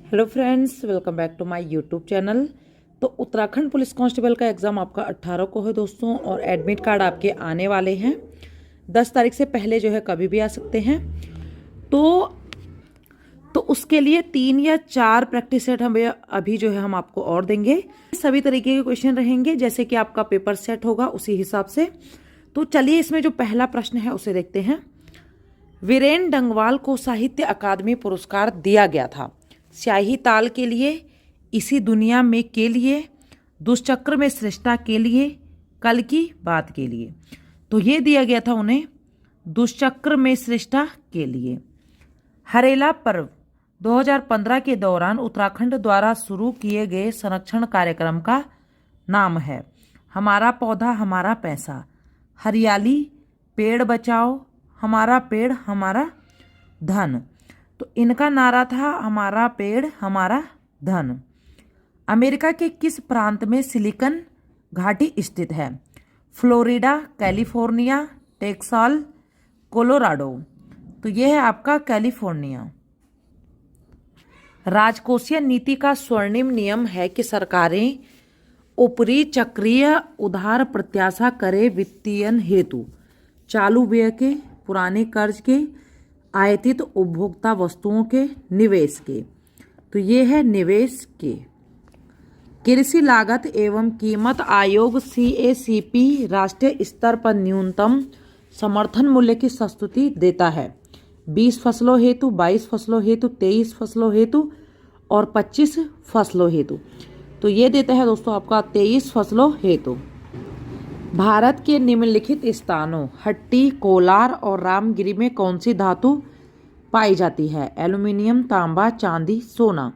Hello friends, welcome back to my YouTube channel. तो Uttarakhand police constable का exam आपका 18 को है दोस्तों, और एडमिट कार्ड आपके आने वाले हैं 10 तारीख से पहले जो है कभी भी आ सकते हैं। तो उसके लिए 3 या 4 प्रैक्टिस सेट हम अभी जो है हम आपको और देंगे। सभी तरीके के क्वेश्चन रहेंगे, जैसे कि आपका पेपर सेट होगा उसी हिसाब से। तो चलिए इसमें जो पहला प्रश्न है उसे देखते हैं। वीरेन डंगवाल को साहित्य अकादमी पुरस्कार दिया गया था। स्याही ताल के लिए, इसी दुनिया में के लिए, दुष्चक्र में श्रेष्ठता के लिए, कल की बात के लिए। तो ये दिया गया था उन्हें दुष्चक्र में श्रेष्ठता के लिए। हरेला पर्व 2015 के दौरान उत्तराखंड द्वारा शुरू किए गए संरक्षण कार्यक्रम का नाम है हमारा पौधा हमारा पैसा, हरियाली, पेड़ बचाओ, हमारा पेड़ हमारा धन। तो इनका नारा था हमारा पेड़ हमारा धन। अमेरिका के किस प्रांत में सिलिकन घाटी स्थित है? Florida, California, Texas, Colorado. तो यह है आपका कैलिफोर्निया। राजकोषीय नीति का स्वर्णिम नियम है कि सरकारें ऊपरी चक्रीय उधार प्रत्याशा करे वित्तीय हेतु, चालू व्यय के, पुराने कर्ज के, आयातित उपभोक्ता वस्तुओं के, निवेश के। तो ये है निवेश के। कृषि लागत एवं कीमत आयोग CACP राष्ट्रीय स्तर पर न्यूनतम समर्थन मूल्य की संस्तुति देता है 20 फसलों हेतु, 22 फसलों हेतु, 23 फसलों हेतु और 25 फसलों हेतु। तो ये देता है दोस्तों आपका 23 फसलों हेतु। भारत के निम्नलिखित स्थानों हट्टी, कोलार और रामगिरी में कौन सी धातु पाई जाती है? एल्यूमिनियम, तांबा, चांदी, सोना।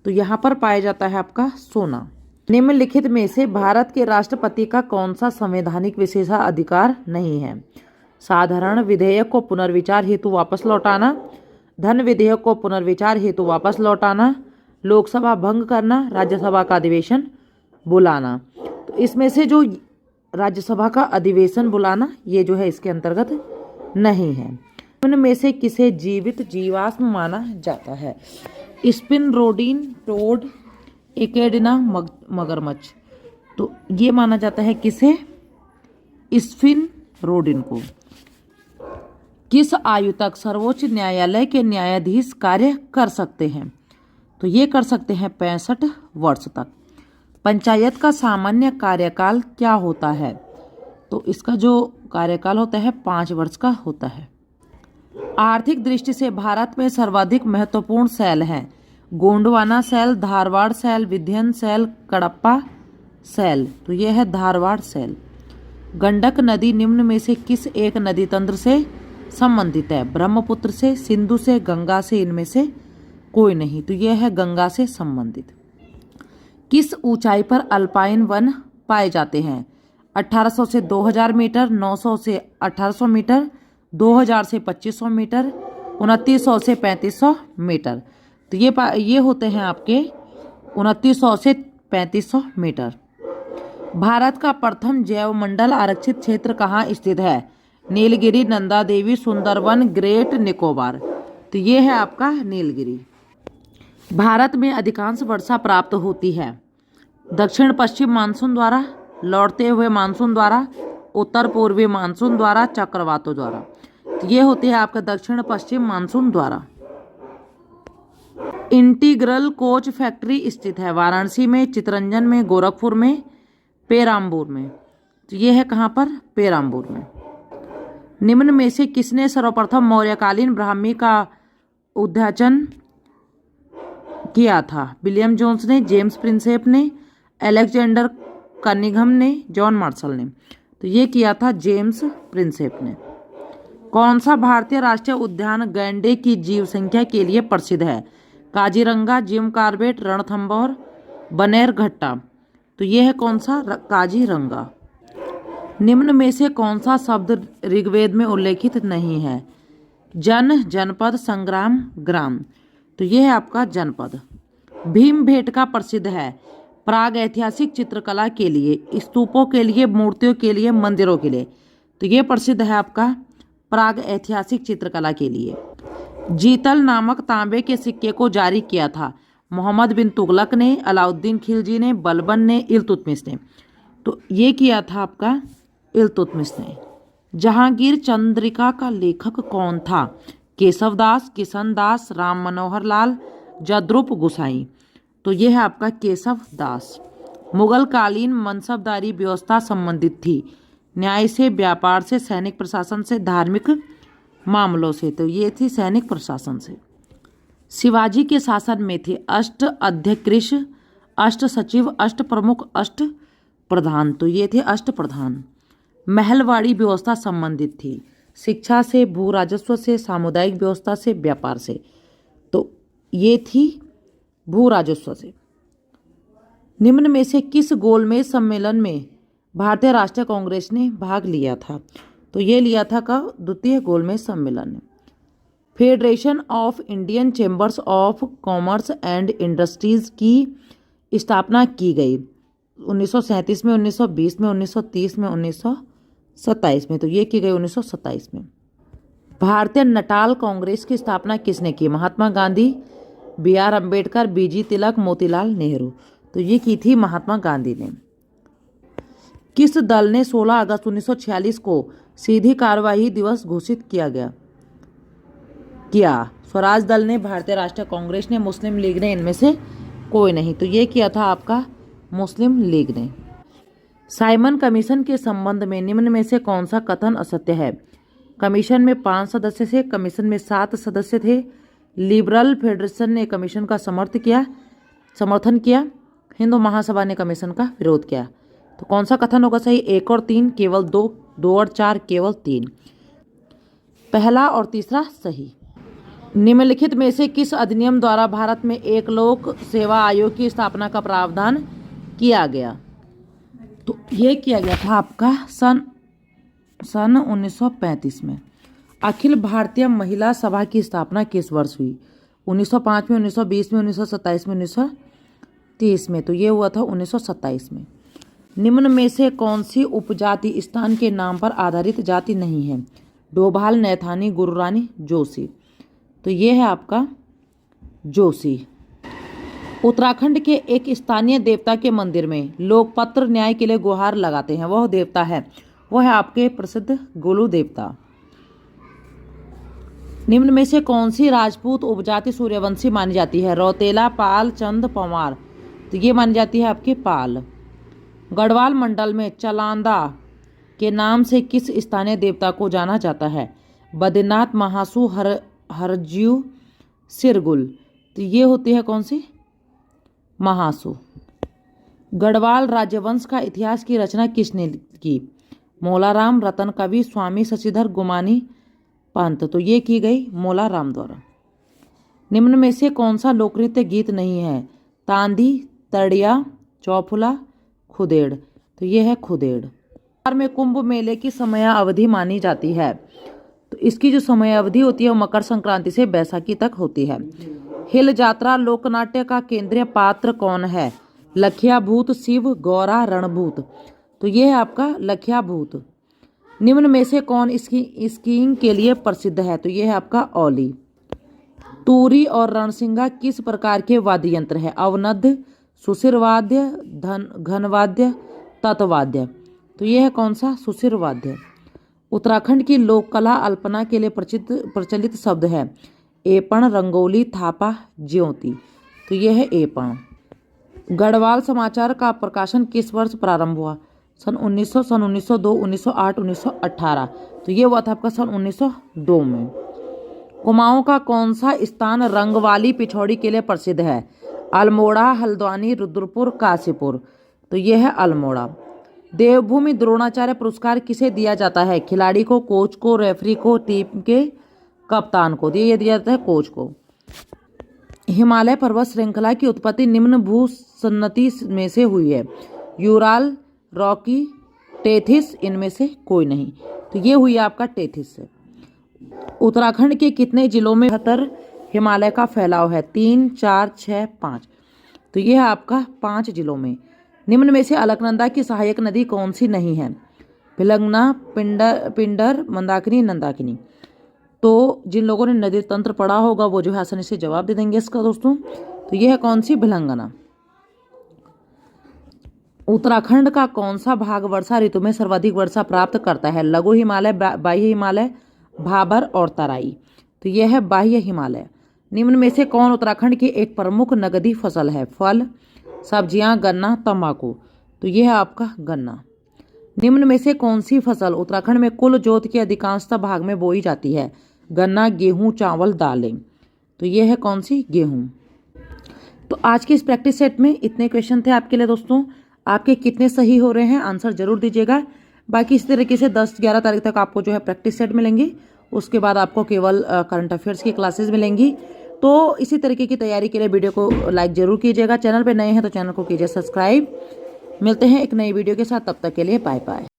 तो यहाँ पर पाया जाता है आपका सोना। निम्नलिखित में से भारत के राष्ट्रपति का कौन सा संवैधानिक विशेषाधिकार नहीं है? साधारण विधेयक को पुनर्विचार हेतु वापस लौटाना, धन विधेयक को पुनर्विचार हेतु वापस लौटाना, लोकसभा भंग करना, राज्यसभा का अधिवेशन बुलाना। तो इसमें से जो राज्यसभा का अधिवेशन बुलाना ये जो है इसके अंतर्गत नहीं है। उनमें से किसे जीवित जीवाश्म माना जाता है? स्पिनरोडिन, टोड, एकेडिना, मगरमच्छ। तो ये माना जाता है किसे? स्पिनरोडिन को। किस आयु तक सर्वोच्च न्यायालय के न्यायाधीश कार्य कर सकते हैं? तो ये कर सकते हैं 65 वर्ष तक। पंचायत का सामान्य कार्यकाल क्या होता है? तो इसका जो कार्यकाल होता है 5 वर्ष का होता है। आर्थिक दृष्टि से भारत में सर्वाधिक महत्वपूर्ण शैल हैं गोंडवाना शैल, धारवाड़ शैल, विंध्य शैल, कडप्पा शैल। तो यह है धारवाड़ शैल। गंडक नदी निम्न में से किस एक नदी तंत्र से संबंधित है? ब्रह्मपुत्र से, सिंधु से, गंगा से, इनमें से कोई नहीं। तो यह है गंगा से संबंधित। किस ऊंचाई पर अल्पाइन वन पाए जाते हैं? 1800 से 2000 मीटर, 900 से 1800 मीटर, 2000 से 2500 मीटर, 2900 से 3500 मीटर। तो ये होते हैं आपके 2900 से 3500 मीटर। भारत का प्रथम जैवमंडल आरक्षित क्षेत्र कहाँ स्थित है? नीलगिरी, नंदा देवी, सुंदरवन, ग्रेट निकोबार। तो ये है आपका नीलगिरी। भारत में अधिकांश वर्षा प्राप्त होती है दक्षिण पश्चिम मानसून द्वारा, लौटते हुए मानसून द्वारा, उत्तर पूर्वी मानसून द्वारा, चक्रवातों द्वारा। तो ये होती है आपका दक्षिण पश्चिम मानसून द्वारा। इंटीग्रल कोच फैक्ट्री स्थित है वाराणसी में, चितरंजन में, गोरखपुर में, पेराम्बूर में। तो ये है कहाँ पर? पेराम्बूर में। निम्न में से किसने सर्वप्रथम मौर्यकालीन ब्राह्मी का उद्घाटन किया था? विलियम जोन्स ने, जेम्स प्रिंसेप ने, अलेक्जेंडर कनिंघम ने, जॉन मार्शल ने। तो ये किया था जेम्स प्रिंसेप ने। कौन सा भारतीय राष्ट्रीय उद्यान गैंडे की जीव संख्या के लिए प्रसिद्ध है? Kaziranga, Jim Corbett, Ranthambore, Bannerghatta. तो ये है कौन सा? काजीरंगा। निम्न में से कौन सा शब्द ऋग्वेद में उल्लेखित नहीं है? जन, जनपद, संग्राम, ग्राम। तो यह है आपका जनपद। भीमबेटका प्रसिद्ध है प्राग ऐतिहासिक चित्रकला के लिए, स्तूपों के लिए, मूर्तियों के लिए, मंदिरों के लिए। तो ये प्रसिद्ध है आपका प्राग ऐतिहासिक चित्रकला के लिए। जीतल नामक तांबे के सिक्के को जारी किया था मोहम्मद बिन तुगलक ने, अलाउद्दीन खिलजी ने, बलबन ने, इल्तुतमिश ने। तो ये किया था आपका इल्तुतमिश ने। जहांगीर चंद्रिका का लेखक कौन था? केशवदास, किशन दास, राम मनोहर लाल, जद्रुप गोसाई। तो यह है आपका केशव दास। मुगल कालीन मनसबदारी व्यवस्था संबंधित थी न्याय से, व्यापार से, सैनिक प्रशासन से, धार्मिक मामलों से। तो ये थी सैनिक प्रशासन से। शिवाजी के शासन में थे अष्ट अध्यक्ष, अष्ट सचिव, अष्ट प्रमुख, अष्ट प्रधान। तो ये थे अष्ट प्रधान। महलवाड़ी व्यवस्था संबंधित थी शिक्षा से, भू राजस्व से, सामुदायिक व्यवस्था से, व्यापार से। तो ये थी भू राजस्व से। निम्न में से किस गोलमेज सम्मेलन में भारतीय राष्ट्रीय कांग्रेस ने भाग लिया था? तो ये लिया था का द्वितीय गोलमेज सम्मेलन ने। Federation of Indian chambers of commerce and industries की स्थापना की गई 1937 में, 1920 में, 1930 में, 1927 में। तो ये की गई 1927 में। भारतीय नटाल कांग्रेस की स्थापना किसने की? महात्मा गांधी, बी आर अम्बेडकर, बीजी तिलक, मोतीलाल नेहरू। तो ये की थी महात्मा गांधी ने। किस दल ने 16 अगस्त 1946 को सीधी कार्यवाही दिवस घोषित किया? स्वराज दल ने, भारतीय राष्ट्रीय कांग्रेस ने, मुस्लिम लीग ने, इनमें से कोई नहीं। तो ये किया था आपका मुस्लिम लीग ने। साइमन कमीशन के संबंध में निम्न में से कौन सा कथन असत्य है? कमीशन में 5 सदस्य थे, कमीशन में 7 सदस्य थे। लिबरल फेडरेशन ने कमीशन का समर्थन किया, हिंदू महासभा ने कमीशन का विरोध किया। तो कौन सा कथन होगा सही? 1 और 3 केवल 2, 2 और 4 केवल 3। पहला और तीसरा सही। निम्नलिखित में से किस अधिनियम द्वारा भारत में एक लोक सेवा आयोग की स्थापना का प्रावधान किया गया? तो ये किया गया था आपका सन 1935 में। अखिल भारतीय महिला सभा की स्थापना किस वर्ष हुई? 1905 में, 1920 में, 1927 में, 1930 में। तो ये हुआ था 1927 में। निम्न में से कौन सी उपजाति स्थान के नाम पर आधारित जाति नहीं है? डोभाल, नैथानी, गुरुरानी, जोशी। तो ये है आपका जोशी। उत्तराखंड के एक स्थानीय देवता के मंदिर में लोग पत्र न्याय के लिए गुहार लगाते हैं, वह देवता है? वह है आपके प्रसिद्ध गोलू देवता। निम्न में से कौन सी राजपूत उपजाति सूर्यवंशी मानी जाती है? रौतेला, पाल, चंद, पंवार। तो ये मानी जाती है आपके पाल। गढ़वाल मंडल में चलांदा के नाम से किस स्थानीय देवता को जाना जाता है? बद्रीनाथ, महासू, हरज्यू, सिरगुल। तो ये होती है कौन सी? महासू। गढ़वाल राजवंश का इतिहास की रचना किसने की? मोलाराम, रतन कवि, स्वामी शशिधर, गुमानी पंत। तो ये की गई मोलाराम द्वारा। निम्न में से कौन सा लोकनृत्य गीत नहीं है? तांदी, तड़िया, चौफुला, खुदेड़। तो ये है खुदेड़। बिहार में कुंभ मेले की समय अवधि मानी जाती है। तो इसकी जो समय अवधि होती है वो मकर संक्रांति से बैसाखी तक होती है। हिल जात्रा लोकनाट्य का केंद्रीय पात्र कौन है? लखिया भूत, शिव, गौरा, रणभूत। तो ये है आपका लखिया भूत। निम्न में से कौन स्कीइंग के लिए प्रसिद्ध है? तो ये है आपका औली। तूरी और रणसिंगा किस प्रकार के वाद्य यंत्र है? अवनद्य, सुशिरवाद्य, घनवाद्य, तत्वाद्य। तो ये है कौन सा? सुशिरवाद्य। उत्तराखंड की लोक कला अल्पना के लिए प्रचलित शब्द है एपण, रंगोली, थापा, ज्योति। तो ये है एपण। गढ़वाल समाचार का प्रकाशन किस वर्ष प्रारंभ हुआ? सन 1900, सन 1902, 1908, 1918। तो ये हुआ था आपका सन 1902 में। कुमाऊं का कौन सा स्थान रंग वाली पिछौड़ी के लिए प्रसिद्ध है? अल्मोड़ा, हल्द्वानी, रुद्रपुर, काशीपुर। तो ये है अल्मोड़ा। देवभूमि द्रोणाचार्य पुरस्कार किसे दिया जाता है? खिलाड़ी को, कोच को, रेफरी को, टीम के कप्तान को। ये दिया जाता है कोच को। हिमालय पर्वत श्रृंखला की उत्पत्ति निम्न भूसन्नति में से हुई है? Ural, Rocky, Tethys. इनमें से कोई नहीं। तो ये हुई आपका टेथिस से। उत्तराखंड के कितने जिलों में 78 हिमालय का फैलाव है? 3, 4, 6, 5। तो ये है आपका 5 जिलों में। निम्न में से अलकनंदा की सहायक नदी कौन सी नहीं है? भिलंगना, पिंडर, मंदाकिनी, नंदाकिनी। तो जिन लोगों ने नदी तंत्र पढ़ा होगा वो जो है आसानी से जवाब दे देंगे इसका दोस्तों। तो यह है कौन सी, भिलंगना। उत्तराखंड का कौन सा भाग वर्षा ऋतु में सर्वाधिक वर्षा प्राप्त करता है? लघु हिमालय, बाह्य हिमालय, भाबर और तराई। तो यह है बाह्य हिमालय। निम्न में से कौन उत्तराखंड की एक प्रमुख नगदी फसल है? फल, सब्जियां, गन्ना, तंबाकू। तो यह है आपका गन्ना। निम्न में से कौन सी फसल उत्तराखंड में कुल जोत के अधिकांशतः भाग में बोई जाती है? गन्ना, गेहूं, चावल, दालें। तो यह है कौन सी, गेहूं। तो आज के इस प्रैक्टिस सेट में इतने क्वेश्चन थे आपके लिए दोस्तों। आपके कितने सही हो रहे हैं आंसर जरूर दीजिएगा। बाकी इस तरीके से 10-11 तारीख तक आपको जो है प्रैक्टिस सेट मिलेंगे। उसके बाद आपको केवल करंट अफेयर्स की क्लासेस मिलेंगी। तो इसी तरीके की तैयारी के लिए वीडियो को लाइक जरूर कीजिएगा। चैनल पर नए हैं तो चैनल को कीजिए सब्सक्राइब। मिलते हैं एक नई वीडियो के साथ, तब तक के लिए बाय बाय।